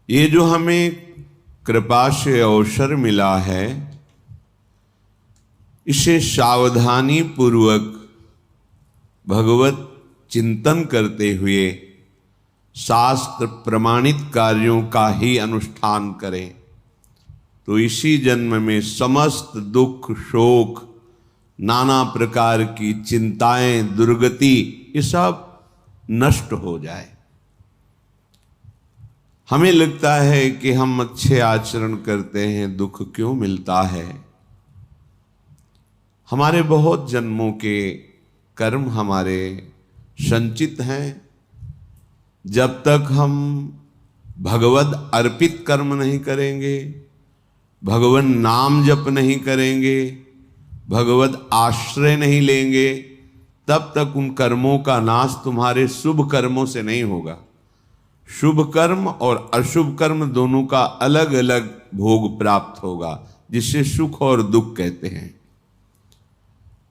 ये जो हमें कृपा से अवसर मिला है, इसे सावधानी पूर्वक भगवत चिंतन करते हुए शास्त्र प्रमाणित कार्यों का ही अनुष्ठान करें तो इसी जन्म में समस्त दुख, शोक, नाना प्रकार की चिंताएं, दुर्गति, ये सब नष्ट हो जाए। हमें लगता है कि हम अच्छे आचरण करते हैं, दुख क्यों मिलता है? हमारे बहुत जन्मों के कर्म हमारे संचित हैं। जब तक हम भगवद अर्पित कर्म नहीं करेंगे, भगवान नाम जप नहीं करेंगे, भगवद आश्रय नहीं लेंगे, तब तक उन कर्मों का नाश तुम्हारे शुभ कर्मों से नहीं होगा। शुभ कर्म और अशुभ कर्म दोनों का अलग अलग भोग प्राप्त होगा, जिसे सुख और दुख कहते हैं।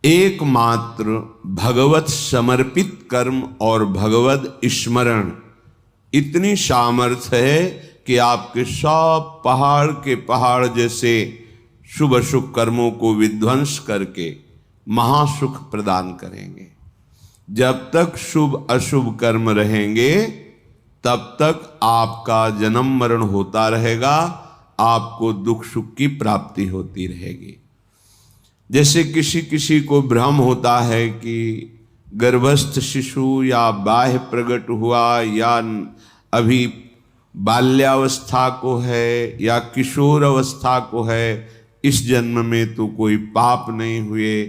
एकमात्र भगवत समर्पित कर्म और भगवत स्मरण इतनी सामर्थ्य है कि आपके सब पहाड़ के पहाड़ जैसे शुभ अशुभ कर्मों को विध्वंस करके महासुख प्रदान करेंगे। जब तक शुभ अशुभ कर्म रहेंगे तब तक आपका जन्म मरण होता रहेगा, आपको दुख सुख की प्राप्ति होती रहेगी। जैसे किसी किसी को भ्रम होता है कि गर्भस्थ शिशु या बाह्य प्रकट हुआ या अभी बाल्यावस्था को है या किशोर अवस्था को है, इस जन्म में तो कोई पाप नहीं हुए,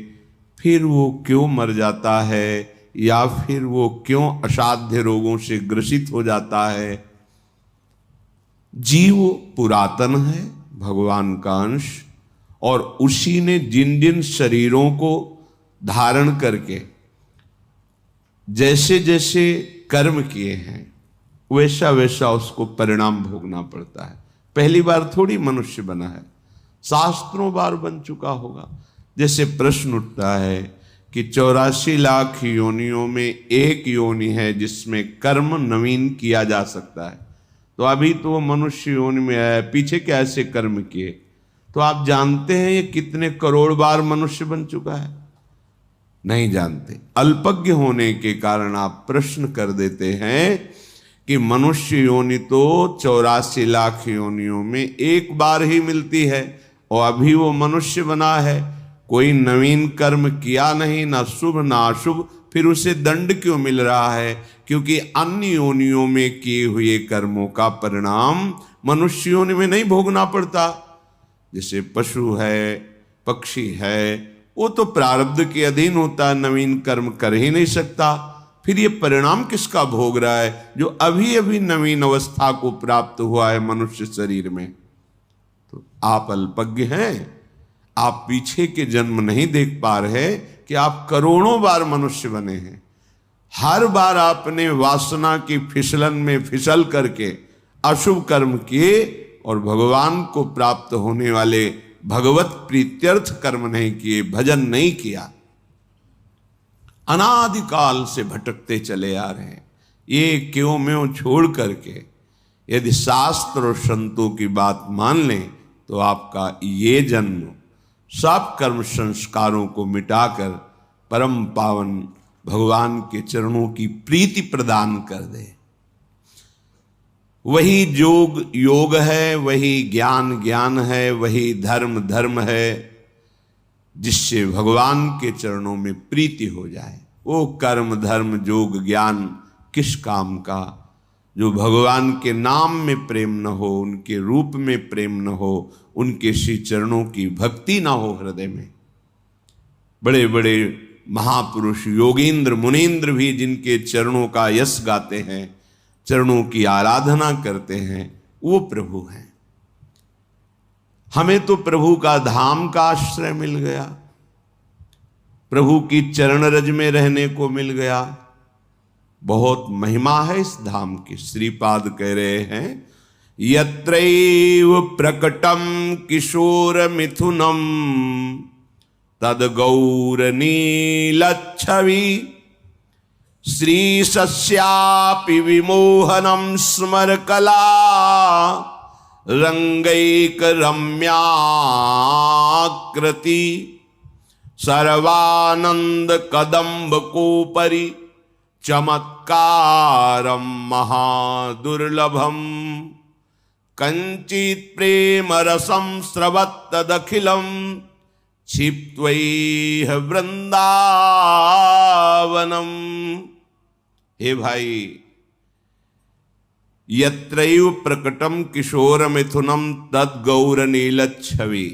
फिर वो क्यों मर जाता है या फिर वो क्यों असाध्य रोगों से ग्रसित हो जाता है? जीव पुरातन है, भगवान का अंश, और उसी ने जिन जिन शरीरों को धारण करके जैसे जैसे कर्म किए हैं वैसा वैसा उसको परिणाम भोगना पड़ता है। पहली बार थोड़ी मनुष्य बना है, शास्त्रों बार बन चुका होगा। जैसे प्रश्न उठता है कि 84 लाख योनियों में एक योनि है जिसमें कर्म नवीन किया जा सकता है, तो अभी तो वो मनुष्य योनि में है, पीछे क्या ऐसे कर्म किए? तो आप जानते हैं ये कितने करोड़ बार मनुष्य बन चुका है? नहीं जानते। अल्पज्ञ होने के कारण आप प्रश्न कर देते हैं कि मनुष्य योनि तो 84 लाख योनियों में एक बार ही मिलती है और अभी वो मनुष्य बना है, कोई नवीन कर्म किया नहीं, ना शुभ ना अशुभ, फिर उसे दंड क्यों मिल रहा है? क्योंकि अन्य योनियों में किए हुए कर्मों का परिणाम मनुष्य योनि में नहीं भोगना पड़ता। जैसे पशु है, पक्षी है, वो तो प्रारब्ध के अधीन होता है, नवीन कर्म कर ही नहीं सकता। फिर ये परिणाम किसका भोग रहा है? जो अभी अभी नवीन अवस्था को प्राप्त हुआ है मनुष्य शरीर में। तो आप अल्पज्ञ हैं, आप पीछे के जन्म नहीं देख पा रहे कि आप करोड़ों बार मनुष्य बने हैं। हर बार आपने वासना की फिसलन में फिसल करके अशुभ कर्म किए और भगवान को प्राप्त होने वाले भगवत प्रीत्यर्थ कर्म नहीं किए, भजन नहीं किया। अनादिकाल से भटकते चले आ रहे हैं। ये क्यों म्यों छोड़ करके यदि शास्त्र और संतों की बात मान लें तो आपका ये जन्म सब कर्म संस्कारों को मिटाकर परम पावन भगवान के चरणों की प्रीति प्रदान कर दे। वही योग योग है, वही ज्ञान ज्ञान है, वही धर्म धर्म है, जिससे भगवान के चरणों में प्रीति हो जाए। वो कर्म धर्म योग ज्ञान किस काम का, जो भगवान के नाम में प्रेम न हो, उनके रूप में प्रेम न हो, उनके श्री चरणों की भक्ति ना हो हृदय में। बड़े बड़े महापुरुष योगींद्र मुनींद्र भी जिनके चरणों का यश गाते हैं, चरणों की आराधना करते हैं, वो प्रभु हैं। हमें तो प्रभु का धाम का आश्रय मिल गया, प्रभु की चरण रज में रहने को मिल गया। बहुत महिमा है इस धाम की। श्रीपाद कह रहे हैं, यत्रैव प्रकटम किशोर मिथुनम तद गौर नीलच्छवि श्री सस्यापि विमोहनम स्मर कला रंगैक रम्याकृति सर्वानंद कदम्ब कोपरि चमत्कारम महादुर्लभम कंचित प्रेम रसम स्रवत्तदखिलम क्षिप्त्वैह वृंदावनम। हे भाई, यत्रैव प्रकटम किशोर मिथुनम तद गौर नीलच्छवि।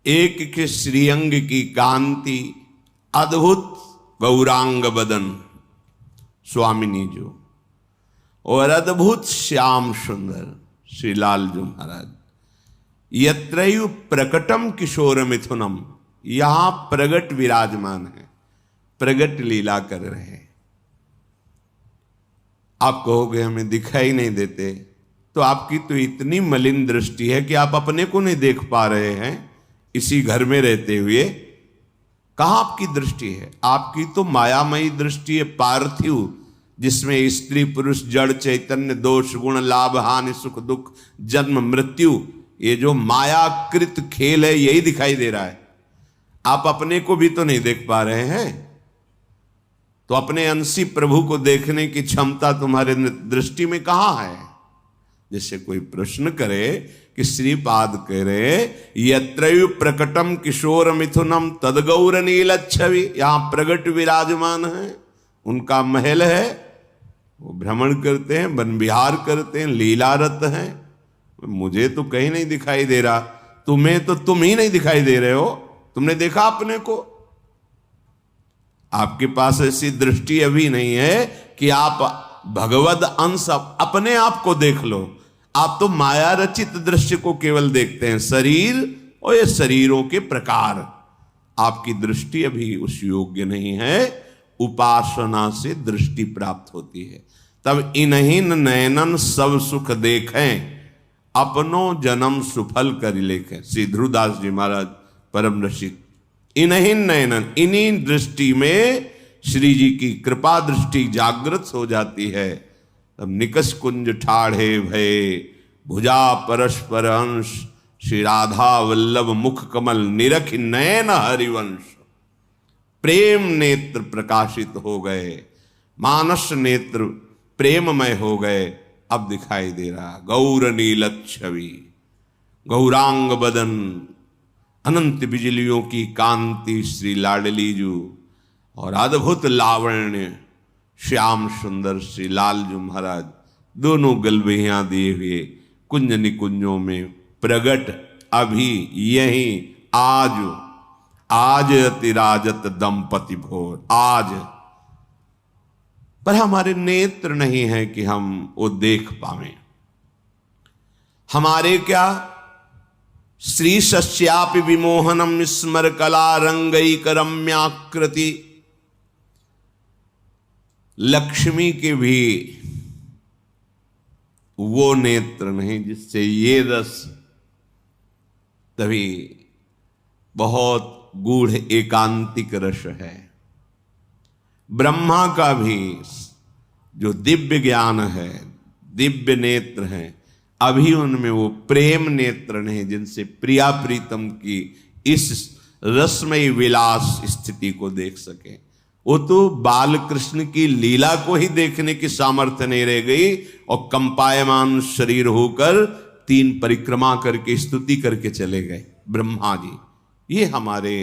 एक के श्रीअंग की कांति, अद्भुत गौरांग बदन स्वामिनी जो, और अद्भुत श्याम सुंदर श्री लालजू महाराज। यत्रैव प्रकटम किशोर मिथुनम, यहां प्रगट विराजमान है, प्रगट लीला कर रहे हैं। आप कहोगे हमें दिखाई नहीं देते, तो आपकी तो इतनी मलिन दृष्टि है कि आप अपने को नहीं देख पा रहे हैं इसी घर में रहते हुए। कहां आपकी दृष्टि है? आपकी तो मायामयी दृष्टि है, पार्थिव, जिसमें स्त्री पुरुष जड़ चैतन्य दोष गुण लाभ हानि सुख दुख जन्म मृत्यु, ये जो मायाकृत खेल है यही दिखाई दे रहा है। आप अपने को भी तो नहीं देख पा रहे हैं, तो अपने अंशी प्रभु को देखने की क्षमता तुम्हारे दृष्टि में कहां है? जैसे कोई प्रश्न करे कि श्रीपाद कह रहे यत्रैव प्रकटम किशोर मिथुनम तदगौर नीलच्छवि, यहां प्रगट विराजमान है, उनका महल है, वो भ्रमण करते हैं, वन विहार करते हैं, लीलारत हैं। मुझे तो कहीं नहीं दिखाई दे रहा, तुम्हें तो तुम ही नहीं दिखाई दे रहे हो। तुमने देखा अपने को? आपके पास ऐसी दृष्टि अभी नहीं है कि आप भगवद अंश अपने आप को देख लो। आप तो माया रचित दृश्य को केवल देखते हैं, शरीर और ये शरीरों के प्रकार। आपकी दृष्टि अभी उस योग्य नहीं है, उपासना से दृष्टि प्राप्त होती है। तब इन्हीन नयनन सब सुख देखें, अपनो जन्म सुफल कर लेखें। श्री ध्रुवदास जी महाराज परम रसिक। इन्हीन नयनन, इन्हीं दृष्टि में श्री जी की कृपा दृष्टि जागृत हो जाती है। तब निकष कुंज ठाढ़े भय भुजा परस्पर अंश, श्री राधा वल्लभ मुख कमल निरख नयन हरिवंश। प्रेम नेत्र प्रकाशित हो गए, मानस नेत्र प्रेममय हो गए। अब दिखाई दे रहा गौर नीलच्छवि, गौरांग बदन, अनंत बिजलियों की कांति श्री लाडलीजू, और अद्भुत लावण्य श्याम सुंदर श्री लालजू महाराज, दोनों गलबेहियां दिए हुए कुंज निकुंजों में प्रगट अभी यही आज अतिराजत दंपति भोर। आज पर हमारे नेत्र नहीं है कि हम वो देख पावें। हमारे क्या श्री सस्यापि विमोहनम स्मर कला रंगैक रम्याकृति, लक्ष्मी के भी वो नेत्र नहीं जिससे ये रस, तभी बहुत गूढ़ एकांतिक रस है। ब्रह्मा का भी जो दिव्य ज्ञान है, दिव्य नेत्र हैं, अभी उनमें वो प्रेम नेत्र नहीं जिनसे प्रिया प्रीतम की इस रसमयी विलास स्थिति को देख सके। वो तो बाल कृष्ण की लीला को ही देखने की सामर्थ्य नहीं रह गई, और कंपायमान शरीर होकर 3 परिक्रमा करके स्तुति करके चले गए ब्रह्मा जी। ये हमारे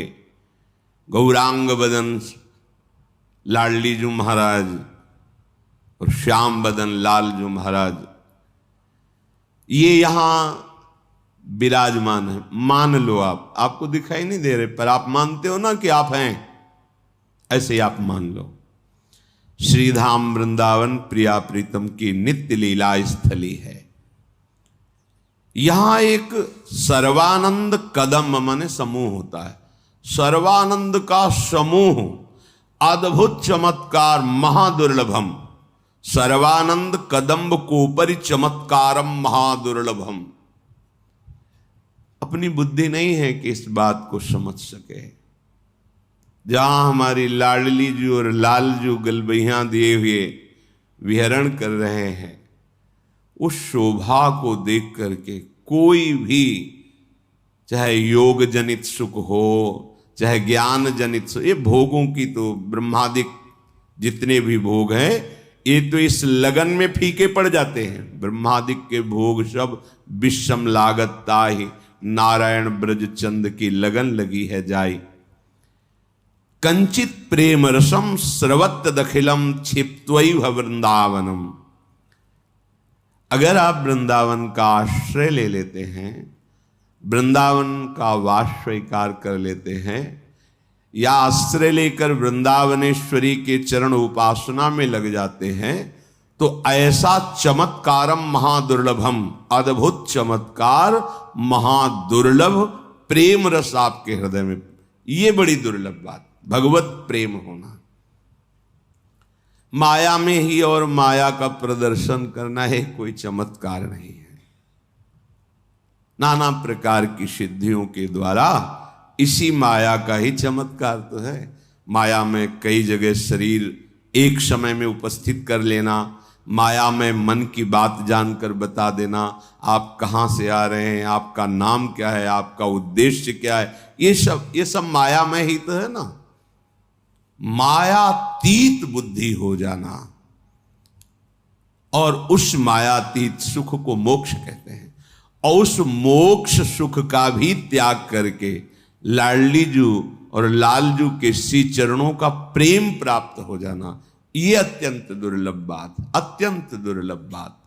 गौरांग बदन लाडलीजू महाराज और श्याम बदन लालजू महाराज, ये यहां विराजमान है। मान लो आपको दिखाई नहीं दे रहे, पर आप मानते हो ना कि आप हैं, ऐसे आप मान लो। श्रीधाम वृंदावन प्रिया प्रीतम की नित्य लीला स्थली है। यहां एक सर्वानंद कदम माने समूह होता है, सर्वानंद का समूह, अद्भुत चमत्कार महादुर्लभम। सर्वानंद कदम्ब कोपरि चमत्कारम महादुर्लभम। अपनी बुद्धि नहीं है कि इस बात को समझ सके। जहां हमारी लाडली जी और लालजू गलबैया दिए हुए विहरण कर रहे हैं, उस शोभा को देख करके कोई भी, चाहे योग जनित सुख हो, चाहे ज्ञान जनित सुख, ये भोगों की तो ब्रह्मादिक जितने भी भोग हैं ये तो इस लगन में फीके पड़ जाते हैं। ब्रह्मादिक के भोग सब विषम लागत ताहि, नारायण ब्रज चंद की लगन लगी है जाई। कंचित प्रेम रसम स्रवत दखिलम क्षिप्त्वैव वृंदावनम। अगर आप वृंदावन का आश्रय ले लेते हैं, वृंदावन का वास स्वीकार कर लेते हैं, या आश्रय लेकर वृंदावनेश्वरी के चरण उपासना में लग जाते हैं, तो ऐसा चमत्कारम महादुर्लभम, अद्भुत चमत्कार महादुर्लभ प्रेम रस आपके हृदय में, ये बड़ी दुर्लभ बात, भगवत प्रेम होना। माया में ही और माया का प्रदर्शन करना है कोई चमत्कार नहीं है। नाना प्रकार की सिद्धियों के द्वारा इसी माया का ही चमत्कार तो है। माया में कई जगह शरीर एक समय में उपस्थित कर लेना, माया में मन की बात जानकर बता देना, आप कहाँ से आ रहे हैं, आपका नाम क्या है, आपका उद्देश्य क्या है, ये सब माया में ही तो है ना। मायातीत बुद्धि हो जाना, और उस मायातीत सुख को मोक्ष कहते हैं। और उस मोक्ष सुख का भी त्याग करके लाडली जू और लालजू के श्री चरणों का प्रेम प्राप्त हो जाना, यह अत्यंत दुर्लभ बात, अत्यंत दुर्लभ बात।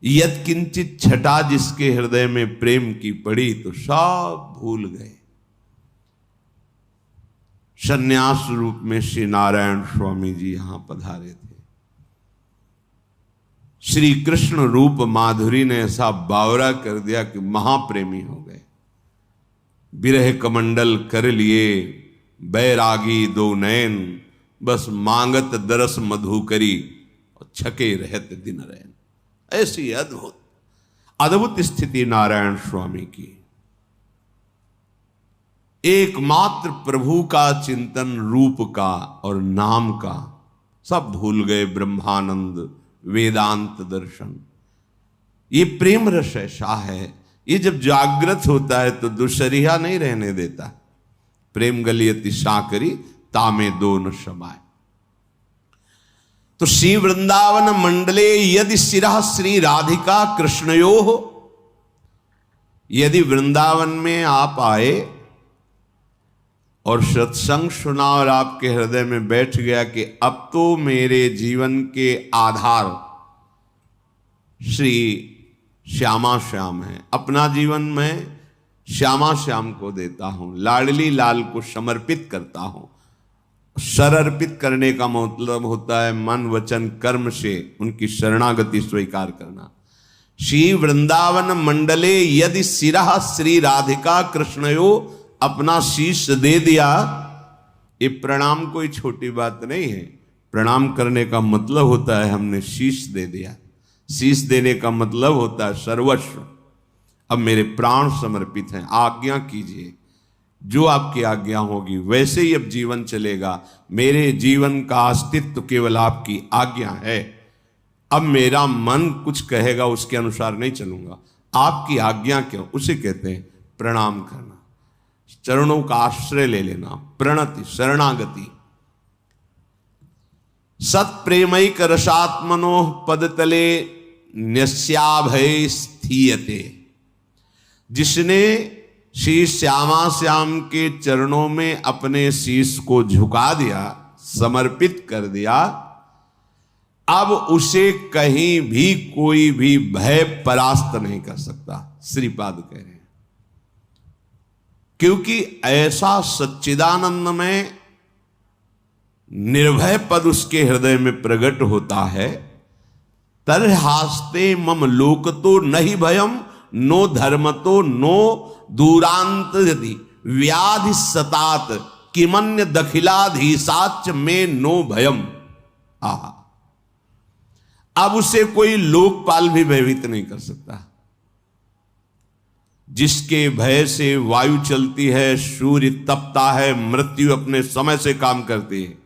यद किंचित छटा जिसके हृदय में प्रेम की पड़ी तो सब भूल गए। सन्यास रूप में श्री नारायण स्वामी जी यहां पधारे थे। श्री कृष्ण रूप माधुरी ने ऐसा बावरा कर दिया कि महाप्रेमी हो गए। विरह कमंडल कर लिए बैरागी दो नयन, बस मांगत दरस मधु करी और छके रहते दिन रैन। ऐसी अद्भुत अद्भुत स्थिति नारायण स्वामी की। एकमात्र प्रभु का चिंतन, रूप का और नाम का, सब भूल गए। ब्रह्मानंद, वेदांत दर्शन, ये प्रेम रस ऐसा है, ये जब जागृत होता है तो दुशरिया नहीं रहने देता। प्रेम गलियति साकरी तामे दो न समाय। तो श्री वृंदावन मंडले यदि सिरा श्री राधिका कृष्णयो हो, यदि वृंदावन में आप आए और सत्संग सुना और आपके हृदय में बैठ गया कि अब तो मेरे जीवन के आधार श्री श्यामा श्याम है, अपना जीवन में श्यामा श्याम को देता हूं, लाडली लाल को समर्पित करता हूं। शरअर्पित करने का मतलब होता है मन वचन कर्म से उनकी शरणागति स्वीकार करना। श्री वृंदावन मंडले यदि सिरा श्री राधिका कृष्णयो, अपना शीश दे दिया। ये प्रणाम कोई छोटी बात नहीं है। प्रणाम करने का मतलब होता है हमने शीश दे दिया। शीश देने का मतलब होता है सर्वस्व। अब मेरे प्राण समर्पित हैं, आज्ञा कीजिए, जो आपकी आज्ञा होगी वैसे ही अब जीवन चलेगा। मेरे जीवन का अस्तित्व केवल आपकी आज्ञा है। अब मेरा मन कुछ कहेगा उसके अनुसार नहीं चलूंगा, आपकी आज्ञा क्यों, उसे कहते हैं प्रणाम करना, चरणों का आश्रय ले लेना, प्रणति शरणागति। सत प्रेमैक रसात्मनो पदतले न्यस्याभय स्थीयते। जिसने श्री श्यामा श्याम के चरणों में अपने शीश को झुका दिया, समर्पित कर दिया, अब उसे कहीं भी कोई भी भय परास्त नहीं कर सकता, श्रीपाद कह रहे हैं। क्योंकि ऐसा सच्चिदानंद में निर्भय पद उसके हृदय में प्रकट होता है। तरहास्ते मम लोक तो नहीं भयम, नो धर्म तो नो दूरांत यदि व्याधि सतात किमन्य दखिलाधीसाच में नो भयम। आहा, अब उसे कोई लोकपाल भी भयभीत नहीं कर सकता। जिसके भय से वायु चलती है, सूर्य तपता है, मृत्यु अपने समय से काम करती है,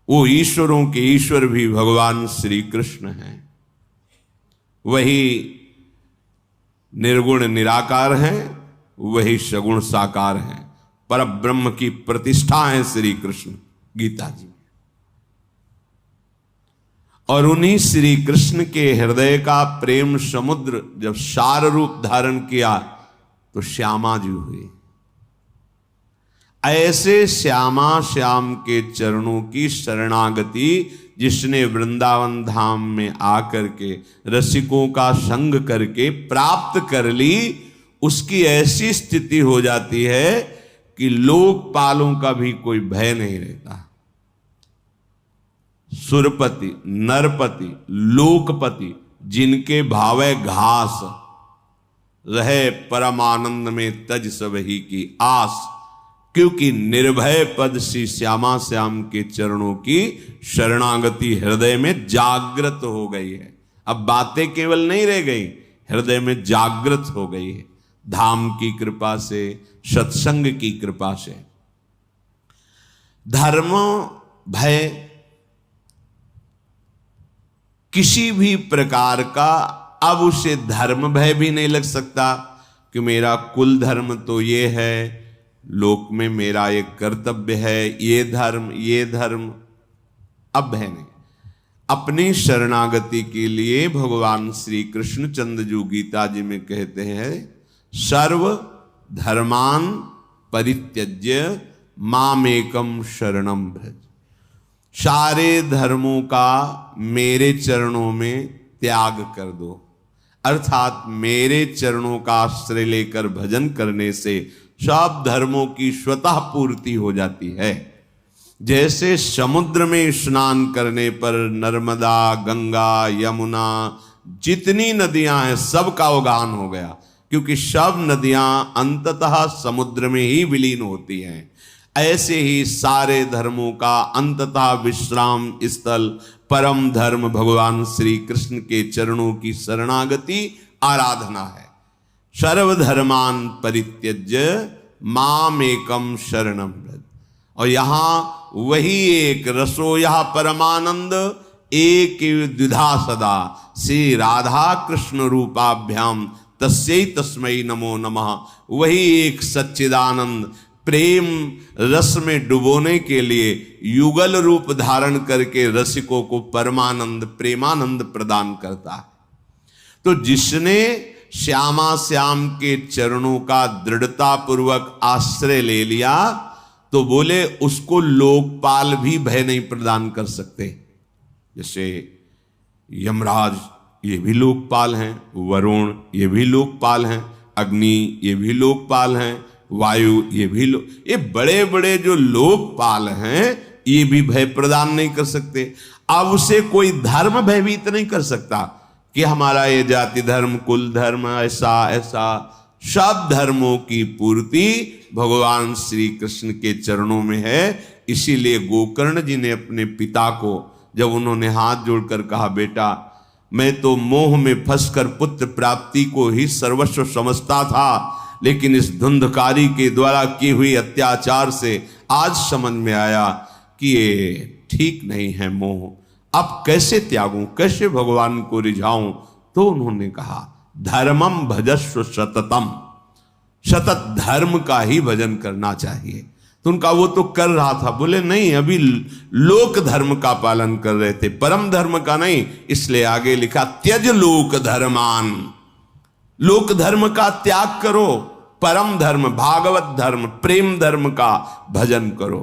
वो ईश्वरों के ईश्वर भी भगवान श्री कृष्ण हैं। वही निर्गुण निराकार हैं, वही सगुण साकार हैं, पर ब्रह्म की प्रतिष्ठा है श्री कृष्ण गीता जी। और उन्हीं श्री कृष्ण के हृदय का प्रेम समुद्र जब सार रूप धारण किया तो श्यामा जी हुए। ऐसे श्यामा श्याम के चरणों की शरणागति जिसने वृंदावन धाम में आकर के रसिकों का संग करके प्राप्त कर ली, उसकी ऐसी स्थिति हो जाती है कि लोकपालों का भी कोई भय नहीं रहता। सुरपति, नरपति, लोकपति जिनके भावे घास रहे, परमानंद में तज सबही की आस, क्योंकि निर्भय पद श्री श्यामा श्याम के चरणों की शरणागति हृदय में जागृत हो गई है। अब बातें केवल नहीं रह गई, हृदय में जागृत हो गई है, धाम की कृपा से, सत्संग की कृपा से। धर्म भय किसी भी प्रकार का अब उसे धर्म भय भी नहीं लग सकता कि मेरा कुल धर्म तो ये है, लोक में मेरा एक कर्तव्य है, ये धर्म अब भय नहीं। अपनी शरणागति के लिए भगवान श्री कृष्णचंद्र जी गीता जी में कहते हैं, सर्व धर्मान परित्यज्य मामेकम शरणम भज। सारे धर्मों का मेरे चरणों में त्याग कर दो, अर्थात मेरे चरणों का आश्रय लेकर भजन करने से सब धर्मों की स्वतः पूर्ति हो जाती है। जैसे समुद्र में स्नान करने पर नर्मदा, गंगा, यमुना, जितनी नदियां हैं सबका उद्गम हो गया, क्योंकि सब नदियां अंततः समुद्र में ही विलीन होती हैं। ऐसे ही सारे धर्मों का अंततः विश्राम स्थल परम धर्म भगवान श्री कृष्ण के चरणों की शरणागति आराधना है। सर्वधर्मान परित्यज्य मामेकम शरणम व्रज। और यहां वही एक रसो यह परमानंद एक द्विधा सदा श्री राधा कृष्ण रूपाभ्याम तस्यै तस्मै नमो नमः। वही एक सच्चिदानंद प्रेम रस में डुबोने के लिए युगल रूप धारण करके रसिकों को परमानंद प्रेमानंद प्रदान करता है। तो जिसने श्यामा श्याम के चरणों का दृढ़ता पूर्वक आश्रय ले लिया तो बोले उसको लोकपाल भी भय नहीं प्रदान कर सकते। जैसे यमराज ये भी लोकपाल हैं, वरुण ये भी लोकपाल हैं, अग्नि ये भी लोकपाल हैं, वायु ये भी ये बड़े बड़े जो लोकपाल हैं ये भी भय प्रदान नहीं कर सकते। अब उसे कोई धर्म भयभीत नहीं कर सकता कि हमारा ये जाति धर्म, कुल धर्म, ऐसा ऐसा। सब धर्मों की पूर्ति भगवान श्री कृष्ण के चरणों में है। इसीलिए गोकर्ण जी ने अपने पिता को जब उन्होंने हाथ जोड़कर कहा, बेटा मैं तो मोह में फंसकर पुत्र प्राप्ति को ही सर्वस्व समझता था, लेकिन इस धुंधकारी के द्वारा की हुई अत्याचार से आज समझ में आया कि ये ठीक नहीं है मोह। अब कैसे त्यागूं, कैसे भगवान को रिझाऊं? तो उन्होंने कहा धर्मम भजस्व सततम, सतत धर्म का ही भजन करना चाहिए। तो उनका वो तो कर रहा था, बोले नहीं अभी लोक धर्म का पालन कर रहे थे, परम धर्म का नहीं। इसलिए आगे लिखा त्यज लोक धर्मान, लोक धर्म का त्याग करो, परम धर्म भागवत धर्म प्रेम धर्म का भजन करो।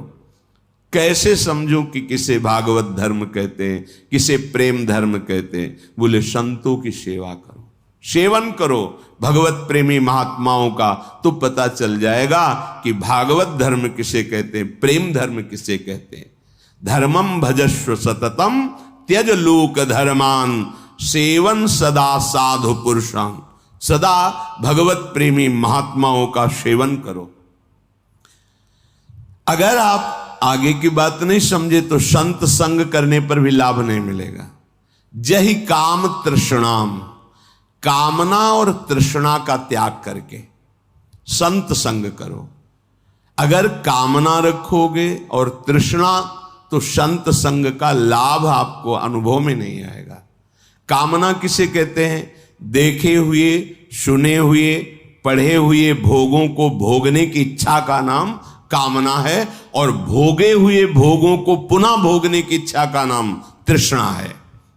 कैसे समझूं कि किसे भागवत धर्म कहते हैं, किसे प्रेम धर्म कहते हैं? बोले संतों की सेवा करो, सेवन करो भगवत प्रेमी महात्माओं का, तो पता चल जाएगा कि भागवत धर्म किसे कहते हैं, प्रेम धर्म किसे कहते हैं। धर्मम भजस्व सततम त्यज लोक धर्मान सेवन सदा साधु पुरुषां। सदा भगवत प्रेमी महात्माओं का सेवन करो। अगर आप आगे की बात नहीं समझे तो संत संग करने पर भी लाभ नहीं मिलेगा। जहि काम तृष्णाम, कामना और तृष्णा का त्याग करके संत संग करो। अगर कामना रखोगे और तृष्णा, तो संत संग का लाभ आपको अनुभव में नहीं आएगा। कामना किसे कहते हैं? देखे हुए, सुने हुए, पढ़े हुए भोगों को भोगने की इच्छा का नाम कामना है, और भोगे हुए भोगों को पुनः भोगने की इच्छा का नाम तृष्णा है।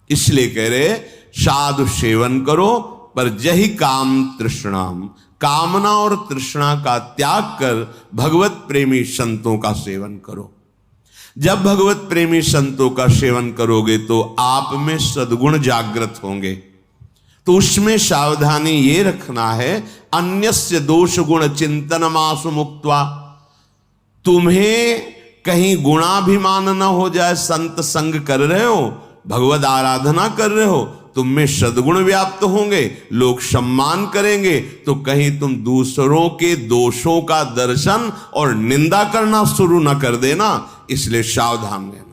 इसलिए कह रहे साधु सेवन करो, पर जही काम तृष्णाम, कामना और तृष्णा का त्याग कर भगवत प्रेमी संतों का सेवन करो। जब भगवत प्रेमी संतों का सेवन करोगे तो आप में सद्गुण जागृत होंगे। तो उसमें सावधानी ये रखना है, अन्यस्य दोष गुण चिंतनमासु मुक्त्वा, तुम्हें कहीं गुणाभिमान न हो जाए। संत संग कर रहे हो, भगवत आराधना कर रहे हो, तुम में सद्गुण व्याप्त होंगे, लोग सम्मान करेंगे, तो कहीं तुम दूसरों के दोषों का दर्शन और निंदा करना शुरू न कर देना। इसलिए सावधान रहना।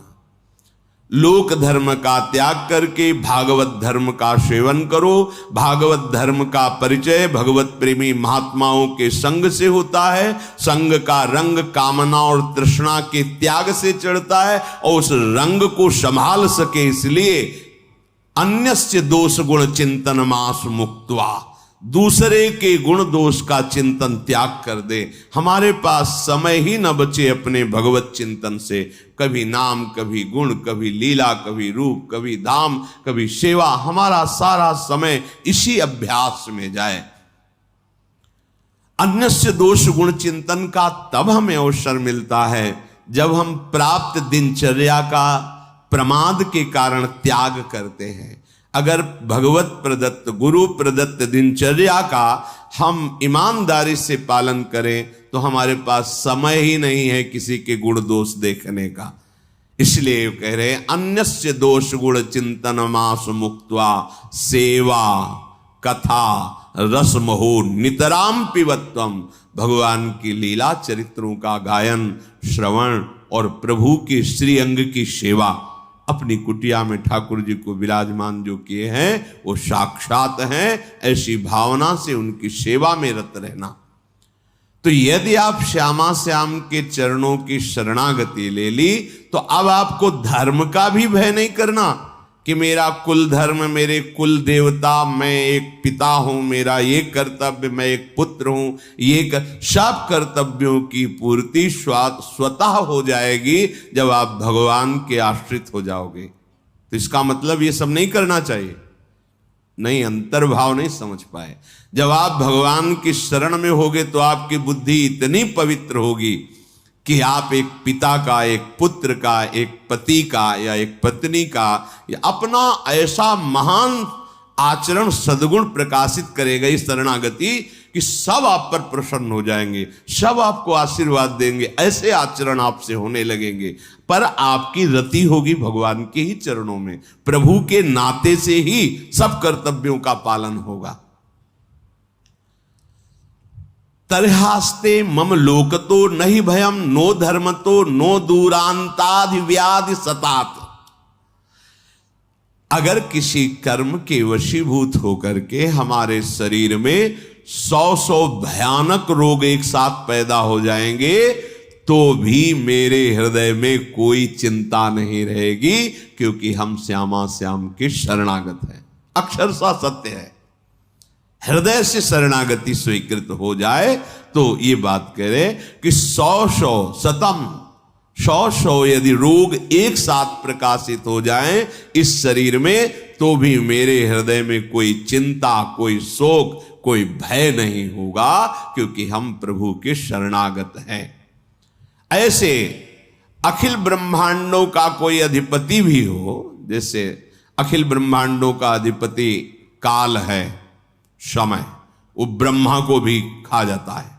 लोक धर्म का त्याग करके भागवत धर्म का सेवन करो। भागवत धर्म का परिचय भगवत प्रेमी महात्माओं के संग से होता है। संग का रंग कामना और तृष्णा के त्याग से चढ़ता है, और उस रंग को संभाल सके इसलिए अन्यस्य दोष गुण चिंतन मास मुक्त्वा, दूसरे के गुण दोष का चिंतन त्याग कर दे। हमारे पास समय ही न बचे अपने भगवत चिंतन से। कभी नाम, कभी गुण, कभी लीला, कभी रूप, कभी धाम, कभी सेवा, हमारा सारा समय इसी अभ्यास में जाए। अन्यस्य दोष गुण चिंतन का तब हमें अवसर मिलता है जब हम प्राप्त दिनचर्या का प्रमाद के कारण त्याग करते हैं। अगर भगवत प्रदत्त, गुरु प्रदत्त दिनचर्या का हम ईमानदारी से पालन करें तो हमारे पास समय ही नहीं है किसी के गुण दोष देखने का। इसलिए कह रहे अन्यस्य दोष गुण चिंतन मास मुक्त्वा सेवा कथा रसमहो नितराम पिबत्वम, भगवान की लीला चरित्रों का गायन, श्रवण और प्रभु के श्री अंग की सेवा। अपनी कुटिया में ठाकुर जी को विराजमान जो किए हैं वो साक्षात हैं, ऐसी भावना से उनकी सेवा में रत रहना। तो यदि आप श्यामा श्याम के चरणों की शरणागति ले ली तो अब आपको धर्म का भी भय नहीं करना कि मेरा कुल धर्म, मेरे कुल देवता, मैं एक पिता हूं, मेरा ये कर्तव्य, मैं एक पुत्र हूं, सब कर्तव्यों की पूर्ति स्वतः हो जाएगी जब आप भगवान के आश्रित हो जाओगे। तो इसका मतलब ये सब नहीं करना चाहिए। नहीं, अंतर्भाव नहीं समझ पाए। जब आप भगवान की शरण में होगे तो आपकी बुद्धि इतनी पवित्र होगी कि आप एक पिता का, एक पुत्र का, एक पति का या एक पत्नी का या अपना ऐसा महान आचरण सद्गुण प्रकाशित करेगा इस शरणागति कि सब आप पर प्रसन्न हो जाएंगे, सब आपको आशीर्वाद देंगे, ऐसे आचरण आपसे होने लगेंगे। पर आपकी रति होगी भगवान के ही चरणों में, प्रभु के नाते से ही सब कर्तव्यों का पालन होगा। तरहास्ते मम लोकतो नहीं भयम नो धर्मतो नो दूरांताधि व्याधि सतात। अगर किसी कर्म के वशीभूत होकर के हमारे शरीर में 100 भयानक रोग एक साथ पैदा हो जाएंगे तो भी मेरे हृदय में कोई चिंता नहीं रहेगी, क्योंकि हम श्यामा श्याम के शरणागत हैं। अक्षरशः सत्य है। हृदय से शरणागति स्वीकृत हो जाए तो ये बात कह रहे कि 100 यदि रोग एक साथ प्रकाशित हो जाएं इस शरीर में तो भी मेरे हृदय में कोई चिंता, कोई शोक, कोई भय नहीं होगा, क्योंकि हम प्रभु के शरणागत हैं। ऐसे अखिल ब्रह्मांडों का कोई अधिपति भी हो, जैसे अखिल ब्रह्मांडों का अधिपति काल है, समय, वो ब्रह्मा को भी खा जाता है।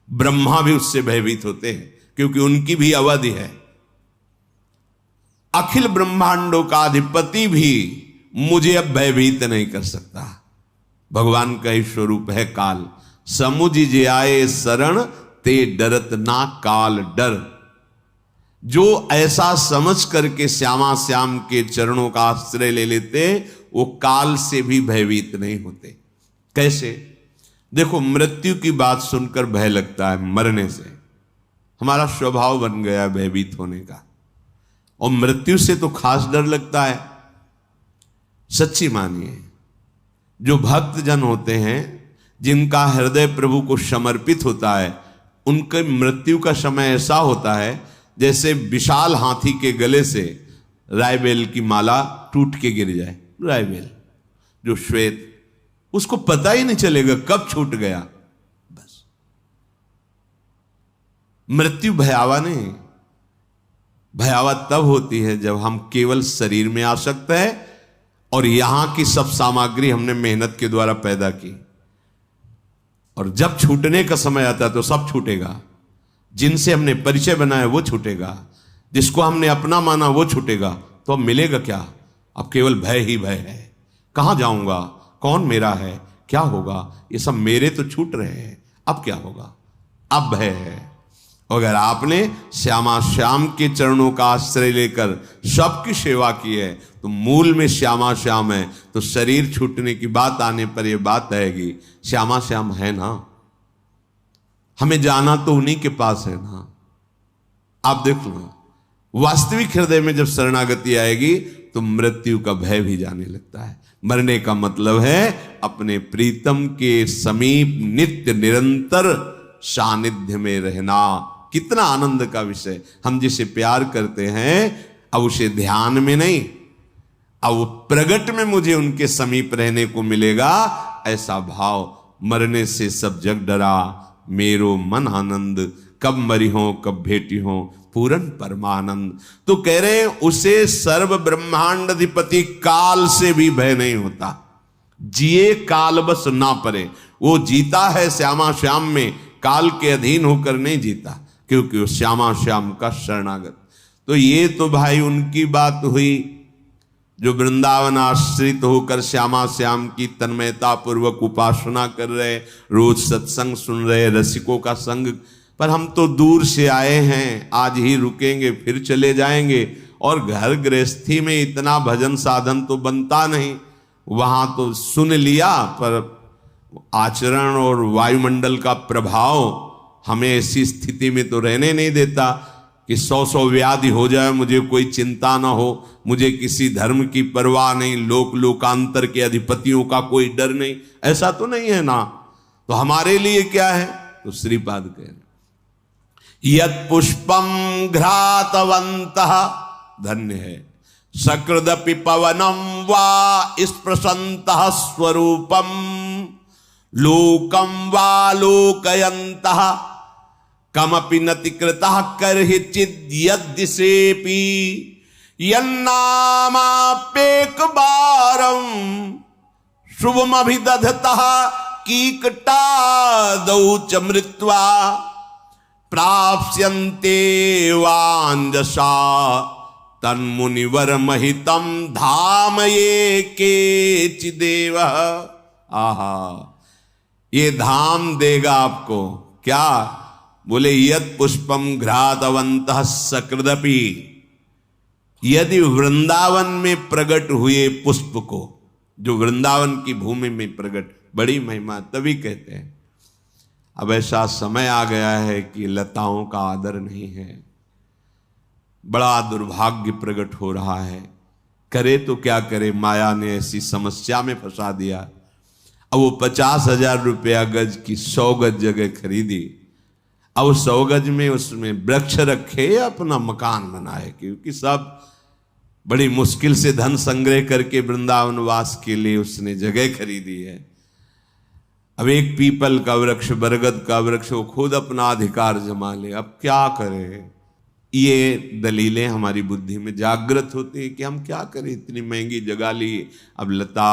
ब्रह्मा भी उससे भयभीत होते हैं क्योंकि उनकी भी अवधि है। अखिल ब्रह्मांडों का अधिपति भी मुझे अब भयभीत नहीं कर सकता। भगवान का ही स्वरूप है काल। समुझ जे आए शरण ते डरत ना काल डर। जो ऐसा समझ करके श्यामा श्याम के चरणों का आश्रय ले लेते वो काल से भी भयभीत नहीं होते। कैसे? देखो, मृत्यु की बात सुनकर भय लगता है, मरने से हमारा स्वभाव बन गया भयभीत होने का, और मृत्यु से तो खास डर लगता है। सच्ची मानिए, जो भक्त जन होते हैं, जिनका हृदय प्रभु को समर्पित होता है, उनके मृत्यु का समय ऐसा होता है जैसे विशाल हाथी के गले से रायबेल की माला टूट के गिर जाए। रायबेल जो श्वेत, उसको पता ही नहीं चलेगा कब छूट गया। बस मृत्यु भयावा नहीं, भयावा तब होती है जब हम केवल शरीर में आसक्त है और यहां की सब सामग्री हमने मेहनत के द्वारा पैदा की, और जब छूटने का समय आता है तो सब छूटेगा। जिनसे हमने परिचय बनाया वो छूटेगा, जिसको हमने अपना माना वो छूटेगा, तो अब मिलेगा क्या? अब केवल भय ही भय है। कहां जाऊंगा, कौन मेरा है, क्या होगा, ये सब मेरे तो छूट रहे हैं, अब क्या होगा? अब भय है। अगर आपने श्यामा श्याम के चरणों का आश्रय लेकर सबकी सेवा की है, तो मूल में श्यामा श्याम है, तो शरीर छूटने की बात आने पर यह बात आएगी, श्यामा श्याम है ना, हमें जाना तो उन्हीं के पास है ना। आप देख लो, वास्तविक हृदय में जब शरणागति आएगी तो मृत्यु का भय भी जाने लगता है। मरने का मतलब है अपने प्रीतम के समीप नित्य निरंतर सानिध्य में रहना। कितना आनंद का विषय। हम जिसे प्यार करते हैं, अब उसे ध्यान में नहीं, अब प्रगट में मुझे उनके समीप रहने को मिलेगा, ऐसा भाव। मरने से सब जग डरा, मेरो मन आनंद, कब मरी हो कब भेटी हो, पूरन परमानंद। तो कह रहे हैं उसे सर्व ब्रह्मांड अधिपति काल से भी भय नहीं होता। जिए काल बस ना परे। वो जीता है श्यामा श्याम में, काल के अधीन होकर नहीं जीता, क्योंकि वो श्यामा श्याम का शरणागत। तो ये तो भाई उनकी बात हुई जो वृंदावन आश्रित होकर श्यामा श्याम की तन्मयता पूर्वक उपासना कर रहे, रोज सत्संग सुन रहे, रसिकों का संग। पर हम तो दूर से आए हैं, आज ही रुकेंगे फिर चले जाएंगे, और घर गृहस्थी में इतना भजन साधन तो बनता नहीं। वहां तो सुन लिया, पर आचरण और वायुमंडल का प्रभाव हमें ऐसी स्थिति में तो रहने नहीं देता कि 100 व्याधि हो जाए, मुझे कोई चिंता ना हो, मुझे किसी धर्म की परवाह नहीं, लोकांतर के अधिपतियों का कोई डर नहीं। ऐसा तो नहीं है ना। तो हमारे लिए क्या है? तो श्रीपाद कह रहे, यत् पुष्पम घ्रातवन्तः, धन्य है, सकृदपि पवनम वा स्पृशन्तः स्वरूपम, लोकम वा लोकयन्तः, कमपि नति कृतः करहि चिद् यद्दिशेपि, यन्नामाप्येक बारं शुभमभिदधतः कीकटादौ च मृत्वा, प्राप्स्यन्ते वाञ्जसा तन्मुनिवर महितम धाम ये केचिदेव। आहा, ये धाम देगा आपको क्या? बोले यत् पुष्पम घ्रातवन्तः सकृदपि, यदि वृंदावन में प्रकट हुए पुष्प को, जो वृंदावन की भूमि में प्रकट, बड़ी महिमा, तभी कहते हैं। अब ऐसा समय आ गया है कि लताओं का आदर नहीं है, बड़ा दुर्भाग्य प्रकट हो रहा है। करे तो क्या करे, माया ने ऐसी समस्या में फंसा दिया। अब वो 50,000 रुपया गज की 100 गज जगह खरीदी, अब 100 गज में उसमें वृक्ष रखे या अपना मकान बनाए, क्योंकि सब बड़ी मुश्किल से धन संग्रह करके वृंदावन वास के लिए उसने जगह खरीदी है। अब एक पीपल का वृक्ष, बरगद का वृक्ष, वो खुद अपना अधिकार जमा ले, अब क्या करें? ये दलीलें हमारी बुद्धि में जागृत होती है कि हम क्या करें, इतनी महंगी जगह ली, अब लता।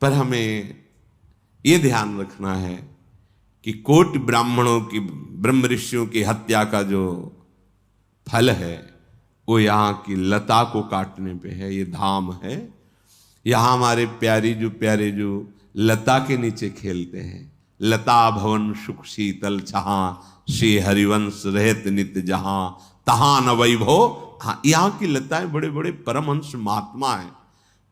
पर हमें ये ध्यान रखना है कि कोटि ब्राह्मणों की, ब्रह्म ऋषियों की हत्या का जो फल है वो यहाँ की लता को काटने पे है। ये धाम है। यहाँ हमारे प्यारे जो लता के नीचे खेलते हैं, लता भवन सुख शीतल छहा, श्री हरिवंश रहत नित्य जहां, तहां न वैभव। हाँ, यहाँ की लताएं बड़े बड़े परमहंस महात्मा हैं,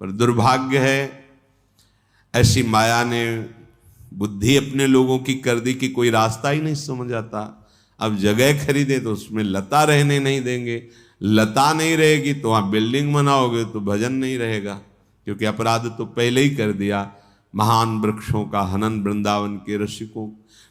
पर दुर्भाग्य है ऐसी माया ने बुद्धि अपने लोगों की कर दी कि कोई रास्ता ही नहीं समझ आता। अब जगह खरीदे तो उसमें लता रहने नहीं देंगे, लता नहीं रहेगी तो वहाँ बिल्डिंग बनाओगे तो भजन नहीं रहेगा, क्योंकि अपराध तो पहले ही कर दिया। महान वृक्षों का हनन वृंदावन के रसिकों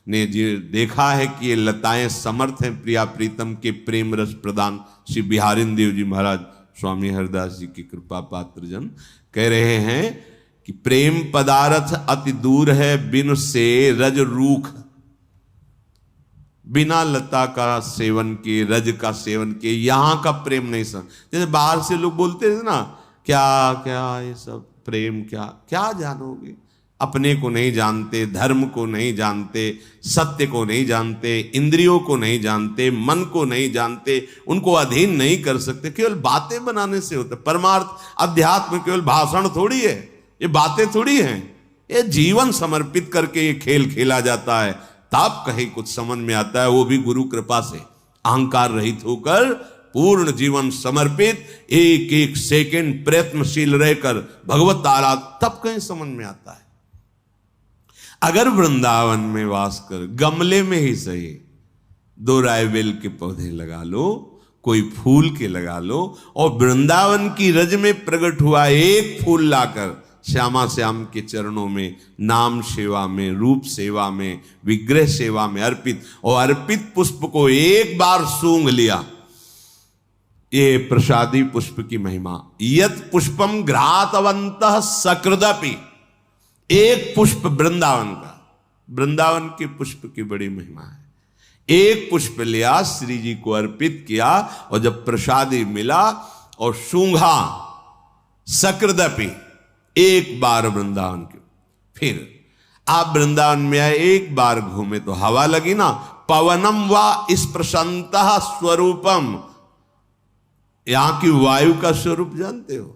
ने देखा है कि ये लताएं समर्थ हैं प्रिया प्रीतम के प्रेम रस प्रदान। श्री बिहारिन देव जी महाराज स्वामी हरदास जी की कृपा पात्र जन कह रहे हैं कि प्रेम पदार्थ अति दूर है बिन से रज रूख। बिना लता का सेवन के, रज का सेवन के यहां का प्रेम नहीं समझ। जैसे बाहर से लोग बोलते थे ना, क्या क्या ये सब प्रेम, क्या क्या जानोगे, अपने को नहीं जानते, धर्म को नहीं जानते, सत्य को नहीं जानते, इंद्रियों को नहीं जानते, मन को नहीं जानते, उनको अधीन नहीं कर सकते। केवल बातें बनाने से होता है। परमार्थ अध्यात्म केवल भाषण थोड़ी है, ये बातें थोड़ी हैं, ये जीवन समर्पित करके ये खेल खेला जाता है, तब कहीं कुछ समझ में आता है। वो भी गुरु कृपा से अहंकार रहित होकर पूर्ण जीवन समर्पित, एक एक सेकंड प्रयत्नशील रहकर भगवत आराधना, तब कहीं समझ में आता है। अगर वृंदावन में वास कर गमले में ही सही 2 रायबेल के पौधे लगा लो, कोई फूल के लगा लो, और वृंदावन की रज में प्रकट हुआ एक फूल लाकर श्यामा श्याम के चरणों में, नाम सेवा में, रूप सेवा में, विग्रह सेवा में अर्पित, और अर्पित पुष्प को एक बार सूंघ लिया, ये प्रसादी पुष्प की महिमा। यत पुष्पम घ्रातवंतः सकृदपि, एक पुष्प वृंदावन का, वृंदावन के पुष्प की बड़ी महिमा है। एक पुष्प लिया, श्री जी को अर्पित किया, और जब प्रसादी मिला और सूंघा, सकृदपि, एक बार वृंदावन की। फिर आप वृंदावन में आए, एक बार घूमे तो हवा लगी ना, पवनम वा स्पृशंतः स्वरूपम, यहां की वायु का स्वरूप जानते हो?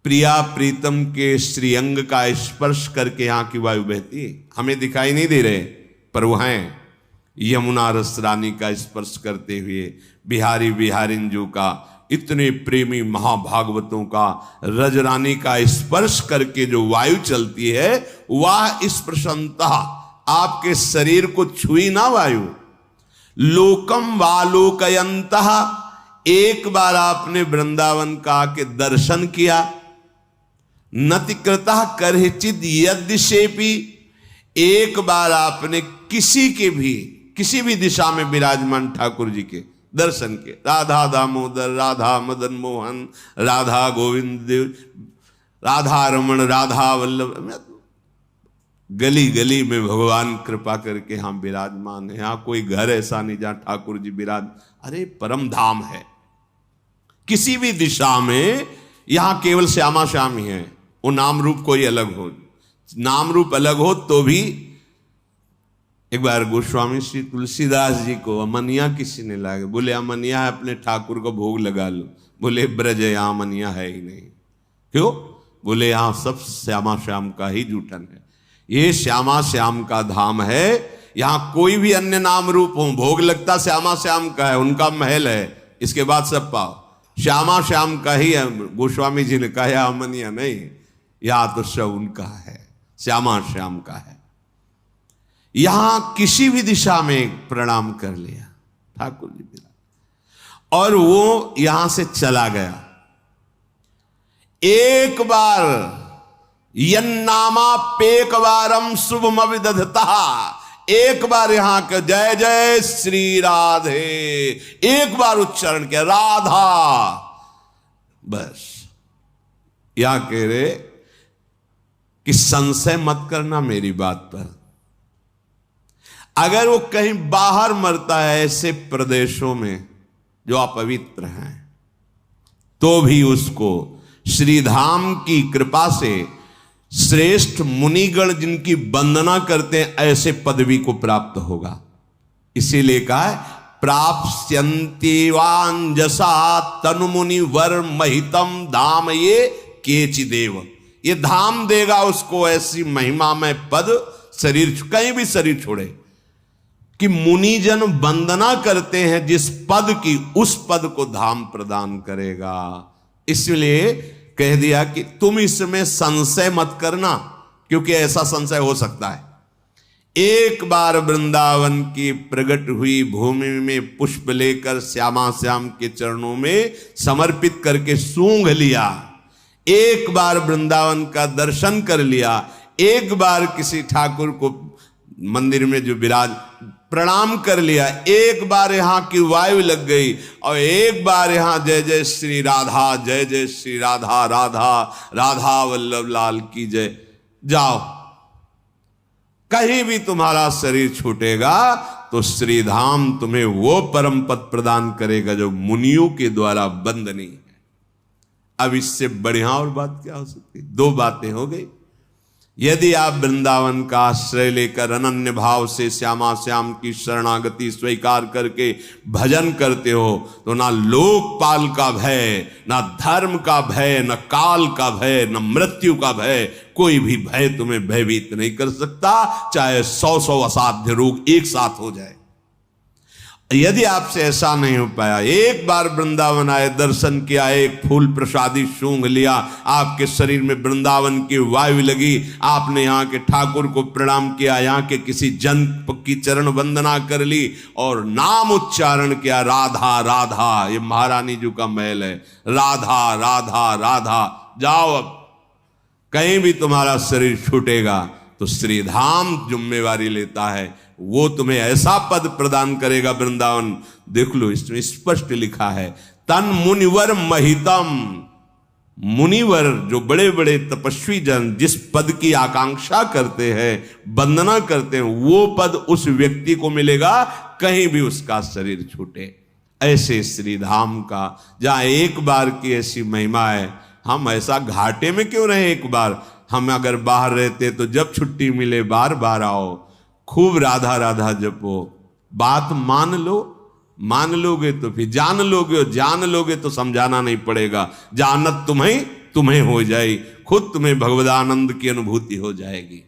प्रिया प्रीतम के श्रीअंग का स्पर्श करके यहां की वायु बहती है। हमें दिखाई नहीं दे रहे, पर वो हैं। यमुना रस रानी का स्पर्श करते हुए, बिहारी बिहारिन जो का, इतने प्रेमी महाभागवतों का रज रानी का स्पर्श करके जो वायु चलती है, वह स्पर्शंता आपके शरीर को छुई ना वायु। लोकम वालोकयंतः, एक बार आपने वृंदावन का आके दर्शन किया। नतिकृतः करहिचिद यद्यशेपि, एक बार आपने किसी भी दिशा में विराजमान ठाकुर जी के दर्शन के, राधा दामोदर, राधा मदन मोहन, राधा गोविंद देव, राधा रमण, राधा वल्लभ, गली गली में भगवान कृपा करके हम विराजमान है। यहां कोई घर ऐसा नहीं जहां ठाकुर जी विराज, अरे परम धाम है। किसी भी दिशा में यहां केवल श्यामा श्याम ही है। वो नाम रूप कोई अलग हो, नाम रूप अलग हो तो भी। एक बार गोस्वामी श्री तुलसीदास जी को अमनिया किसी ने लाया, बोले अमनिया है, अपने ठाकुर को भोग लगा लो। बोले ब्रज यहां अमनिया है ही नहीं। क्यों? बोले यहां सब श्यामा श्याम का ही जूठन है, ये श्यामा श्याम का धाम है। यहां कोई भी अन्य नाम रूप हो, भोग लगता श्यामा श्याम का है, उनका महल है, इसके बाद सब पाओ श्यामा श्याम का ही है। गोस्वामी जी ने कहा अमनिया नहीं, या तो सब उनका है, श्यामा श्याम का है। यहां किसी भी दिशा में प्रणाम कर लिया ठाकुर जी बिना, और वो यहां से चला गया। एक बार यन्नामा पेक बारम शुभम विदधता, एक बार यहां के जय जय श्री राधे एक बार उच्चारण किया, राधा, बस। यहां कह रहे कि संशय मत करना मेरी बात पर। अगर वो कहीं बाहर मरता है ऐसे प्रदेशों में जो अपवित्र हैं, तो भी उसको श्रीधाम की कृपा से श्रेष्ठ मुनिगण जिनकी वंदना करते हैं ऐसे पदवी को प्राप्त होगा। इसीलिए कहा है प्राप्स्यन्ति वांजसा तनुमुनि वर महितम धाम ये केचिदेव, ये धाम देगा उसको ऐसी महिमा में पद, शरीर कहीं भी शरीर छोड़े, कि मुनिजन वंदना करते हैं जिस पद की, उस पद को धाम प्रदान करेगा। इसलिए कह दिया कि तुम इसमें संशय मत करना, क्योंकि ऐसा संशय हो सकता है। एक बार वृंदावन की प्रकट हुई भूमि में पुष्प लेकर श्यामा श्याम के चरणों में समर्पित करके सूंघ लिया, एक बार वृंदावन का दर्शन कर लिया, एक बार किसी ठाकुर को मंदिर में जो विराज प्रणाम कर लिया, एक बार यहां की वायु लग गई और एक बार यहां जय जय श्री राधा, जय जय श्री राधा, राधा राधा वल्लभ लाल की जय, जाओ। कहीं भी तुम्हारा शरीर छूटेगा तो श्रीधाम तुम्हें वो परम पद प्रदान करेगा जो मुनियों के द्वारा बंद नहीं है। अब इससे बढ़िया और बात क्या हो सकती है? दो बातें हो गई। यदि आप वृंदावन का आश्रय लेकर अनन्य भाव से श्यामा श्याम की शरणागति स्वीकार करके भजन करते हो तो ना लोकपाल का भय, ना धर्म का भय, न काल का भय, न मृत्यु का भय, कोई भी भय तुम्हें भयभीत नहीं कर सकता, चाहे 100 असाध्य रोग एक साथ हो जाए। यदि आपसे ऐसा नहीं हो पाया, एक बार वृंदावन आए, दर्शन किया, एक फूल प्रसादी सूंघ लिया, आपके शरीर में वृंदावन की वायु लगी, आपने यहाँ के ठाकुर को प्रणाम किया, यहाँ के किसी जन की चरण वंदना कर ली और नाम उच्चारण किया, राधा राधा, ये महारानी जी का महल है, राधा राधा राधा, जाओ। अब कहीं भी तुम्हारा शरीर छूटेगा तो श्रीधाम जिम्मेवारी लेता है, वो तुम्हें ऐसा पद प्रदान करेगा वृंदावन। देख लो, इसमें स्पष्ट लिखा है, तन मुनिवर महितम। मुनिवर जो बड़े बड़े तपस्वी जन जिस पद की आकांक्षा करते हैं, वंदना करते हैं, वो पद उस व्यक्ति को मिलेगा कहीं भी उसका शरीर छूटे। ऐसे श्रीधाम का जहां एक बार की ऐसी महिमा है, हम ऐसा घाटे में क्यों रहे? एक बार हम अगर बाहर रहते तो जब छुट्टी मिले बार बार आओ, खूब राधा राधा जपो, बात मान लो, मान लोगे तो फिर जान लोगे, और जान लोगे तो समझाना नहीं पड़ेगा, जानत तुम्हें तुम्हें हो जाए, खुद तुम्हें भगवदानंद की अनुभूति हो जाएगी।